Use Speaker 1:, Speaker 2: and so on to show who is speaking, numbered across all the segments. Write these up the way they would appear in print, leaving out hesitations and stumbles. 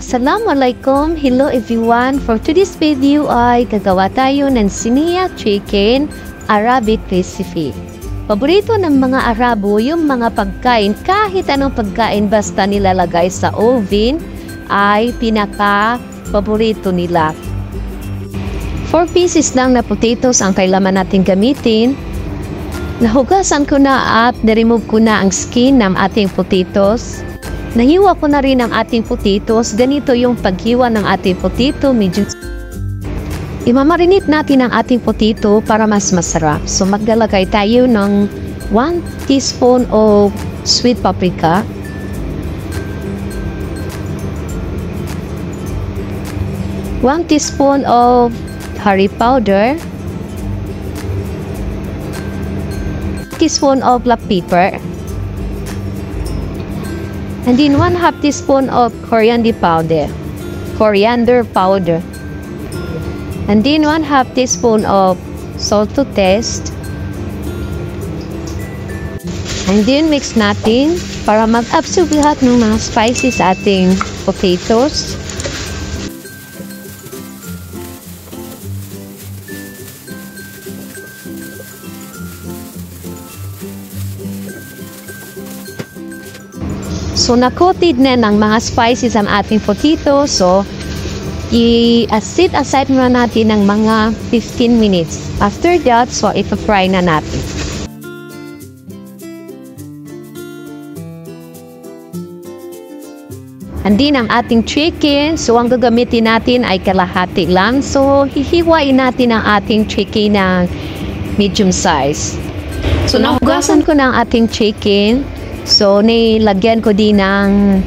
Speaker 1: Assalamualaikum, hello everyone. For today's video ay gagawa tayo ng Siniya Chicken Arabic recipe. Paborito ng mga Arabo yung mga pagkain, kahit anong pagkain basta nilalagay sa oven ay pinaka-paborito nila. 4 pieces lang na potatoes ang kailangan natin gamitin. Nahugasan ko na at na-remove ko na ang skin ng ating potatoes. Nahiwa ko na rin ang ating potatoes. Ganito yung paghiwa ng ating potato. Medyo imamarinate natin ang ating potato para mas masarap. So maglalagay tayo ng 1 teaspoon of sweet paprika. 1 teaspoon of curry powder. 1 teaspoon of black pepper. And then 1/2 teaspoon of coriander powder. And then 1/2 teaspoon of salt to taste. And then mix natin para mag-absorb lahat ng mga spices sa ating potatoes. So, na-coated na ng mga spices ang ating potato. So, i-set aside muna natin ng mga 15 minutes. After that, so, ipafry na natin. And then, ang ating chicken. So, ang gagamitin natin ay kalahati lang. So, hihiwain natin ang ating chicken ng medium size. So, nahugasan ko na ang ating chicken. So, nilagyan ko din ng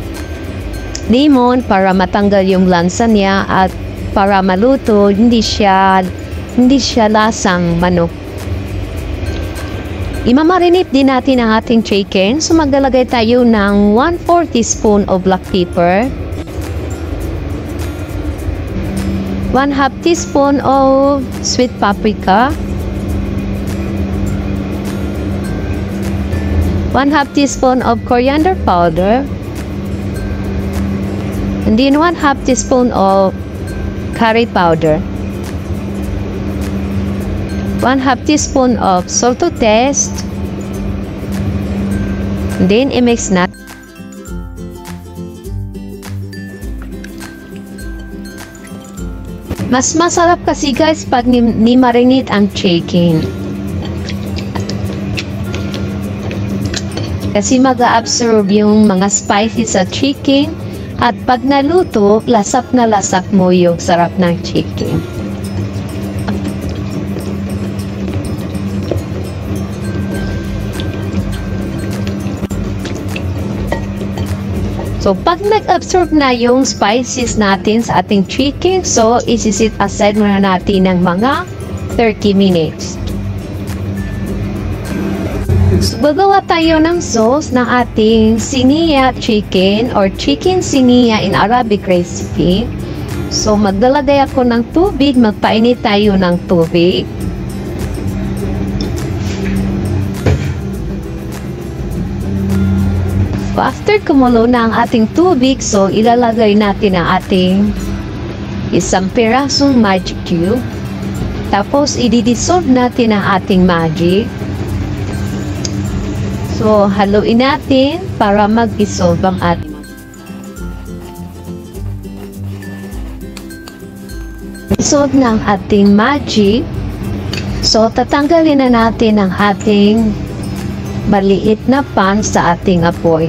Speaker 1: lemon para matanggal yung lansa niya at para maluto, hindi siya lasang manok. Imamarinate din natin ang ating chicken. So, maglalagay tayo ng 1/4 teaspoon of black pepper, 1/2 teaspoon of sweet paprika, 1/2 teaspoon of coriander powder, and then 1/2 teaspoon of curry powder, 1/2 teaspoon of salt to taste, and then i-mix natin. Mas masarap kasi guys pag ni-marinate ang chicken. Kasi mag-absorb yung mga spices sa chicken at pag naluto, lasap na lasap mo yung sarap ng chicken. So, pag nag-absorb na yung spices natin sa ating chicken, so, isi-set aside muna natin ng mga 30 minutes. So, gagawa tayo ng sauce ng ating Siniya chicken or chicken Siniya in Arabic recipe. So, maglalagay ako ng tubig. Magpainit tayo ng tubig. So, after kumulo na ang ating tubig, so, ilalagay natin ang ating isang pirasong magic cube. Tapos, i-dissolve natin ang ating magic. So, haluin natin para mag-dissolve ang ating dissolve ng ating magic. So, tatanggalin na natin ang ating maliit na pan sa ating apoy.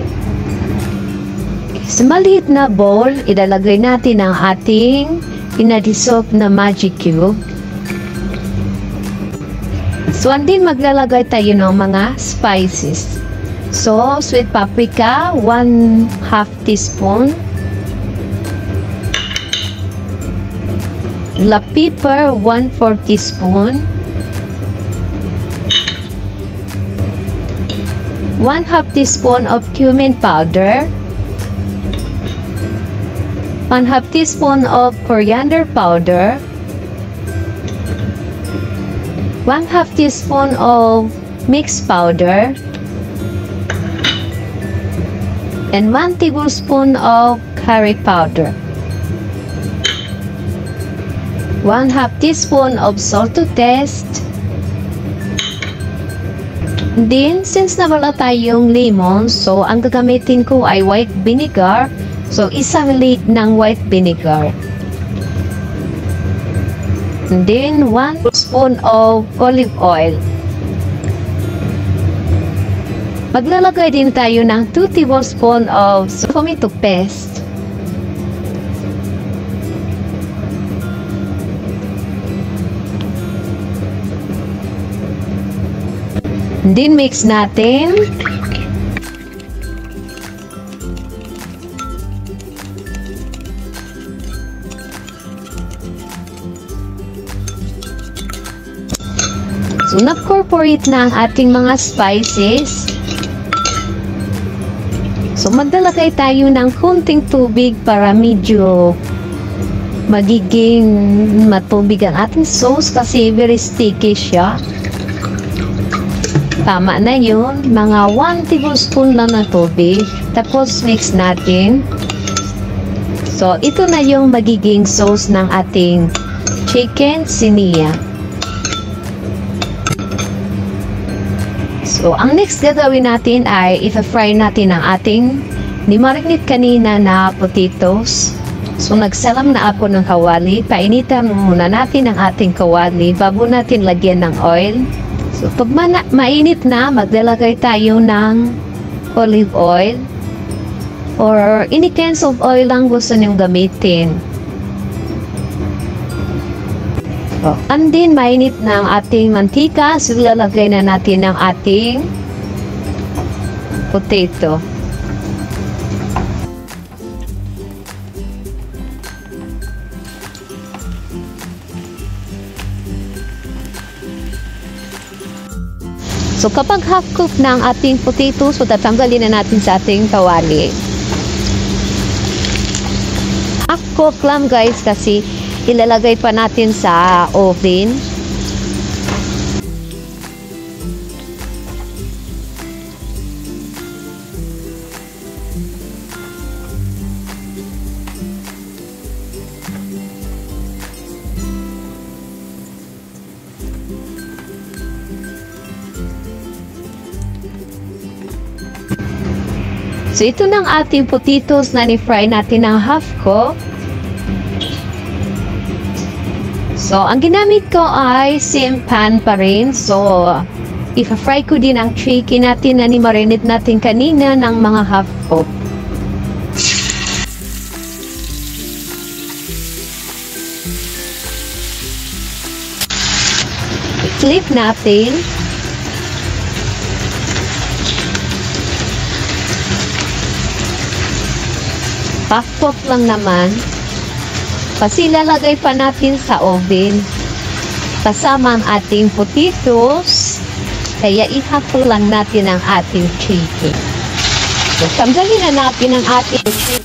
Speaker 1: Sa maliit na bowl, ilalagay natin ang ating pinadissolve na magic cube. So, andin maglalagay tayo ng mga spices. So, sweet paprika, 1/2 teaspoon. Black pepper, 1/4 teaspoon. 1/2 teaspoon of cumin powder. 1/2 teaspoon of coriander powder. 1/2 teaspoon of mixed powder. and 1 tablespoon of curry powder. 1/2 teaspoon of salt to taste. Then, since nawala tayong lemon, so ang gagamitin ko ay white vinegar. So, isang lid ng white vinegar. And then, 1 spoon of olive oil. Maglalagay din tayo ng 2 tablespoon of tomato paste. Then mix natin. So, na-incorporate na ang ating mga spices. So, maglalagay tayo ng kunting tubig para medyo magiging matubig ang ating sauce kasi very sticky siya. Tama na yun. Mga 1 tablespoon lang ng tubig. Tapos, mix natin. So, ito na yung magiging sauce ng ating chicken sinia. So, ang next gagawin natin ay i-fry natin ang ating nimarinate kanina na potatoes. So, nagsalam na ako ng kawali. Painitan muna natin ang ating kawali bago natin lagyan ng oil. So, pag mainit na, maglalagay tayo ng olive oil or any kinds of oil lang gusto niyong gamitin. So, and then, mainit na ang ating mantika. So, lalagay na natin ang ating potato. So, kapag half-cook na ang ating potato, so tatanggalin na natin sa ating kawali. Half-cook lang guys kasi ilalagay pa natin sa oven. So, ito ng ating potatoes na ni-fry natin ng half-cook. So, ang ginamit ko ay same pan pa rin. So, i-fry ko din ang chicken natin na ni-marinate natin kanina ng mga half-cook. I-flip natin. Half-cook lang naman. Kasi lalagay pa natin sa oven. Kasama ang ating potatoes. Kaya ihapon lang natin ang ating chicken. So, tanggalin na natin ang ating chicken.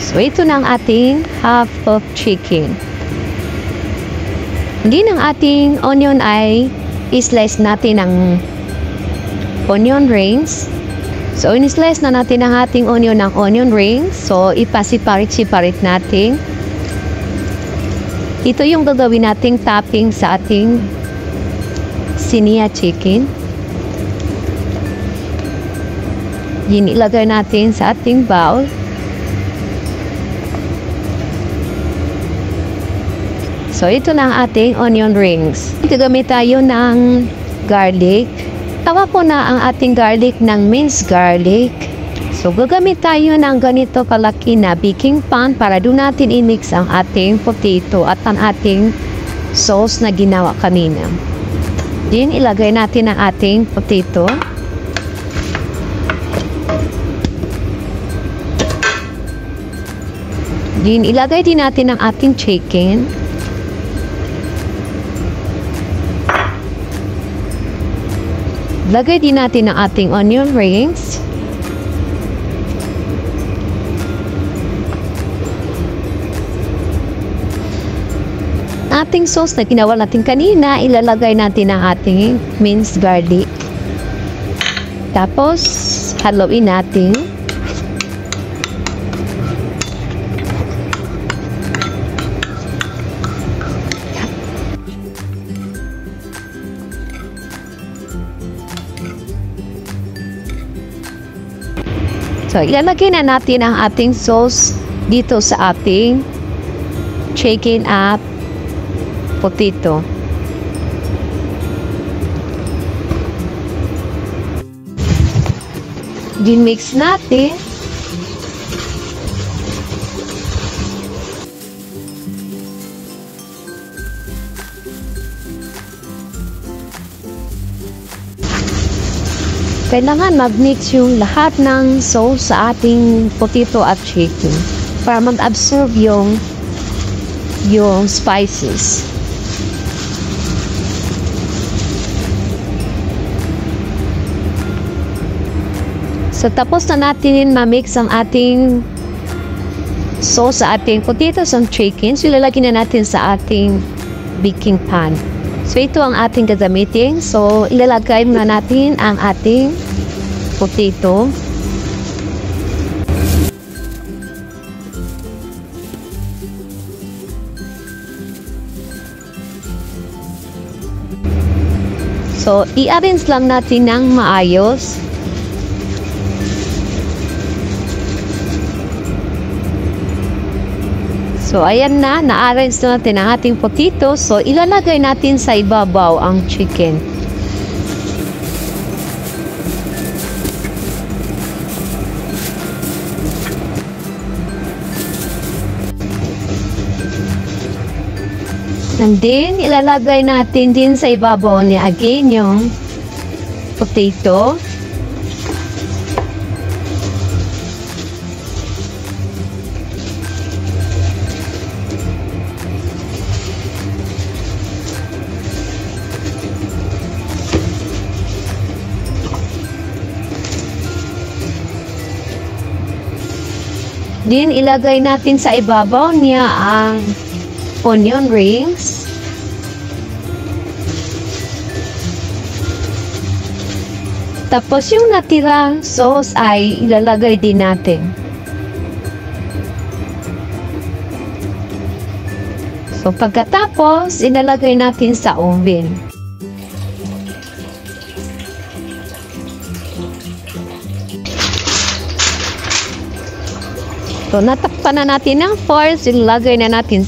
Speaker 1: So, ito na ang ating half of chicken. Hindi ng ating onion ay i-slice natin ng onion rings. So, in-slice na natin ang ating onion ng onion rings. So, ipasiparit-siparit natin. Ito yung gagawin nating topping sa ating sinia chicken. Yun ilagay natin sa ating bowl. So, ito na ang ating onion rings. Gagamit tayo ng garlic. Tawa ko na ang ating garlic ng minced garlic. So, gagamit tayo ng ganito kalaki na baking pan para doon natin i-mix ang ating potato at ang ating sauce na ginawa kanina. Then, ilagay natin ang ating potato. Then, ilagay din natin ang ating chicken. Lagay din natin ang ating onion rings. Ating sauce na ginawa natin kanina, ilalagay natin ang ating minced garlic. Tapos, haluin natin. So, ilalagay na natin ang ating sauce dito sa ating chicken at potato. Din-mix natin. Kailangan mag-mix yung lahat ng sauce sa ating potato at chicken para mag-absorb yung spices. So, tapos na natin ma-mix ang ating sauce sa ating potatoes and chicken. So, ilalagay na natin sa ating baking pan. So, ito ang ating gagamitin. So, ilalagay muna natin ang ating potato. So, i-arrange lang natin ng maayos. So, ayan na. Na-arrange na natin ang ating potato. So, ilalagay natin sa ibabaw ang chicken. And then, ilalagay natin din sa ibabaw niya again yung potato. Then, ilagay natin sa ibabaw niya ang onion rings. Tapos, yung natirang sauce ay ilalagay din natin. So, pagkatapos, ilalagay natin sa oven. So, natakpan na natin ng force, ilagay na natin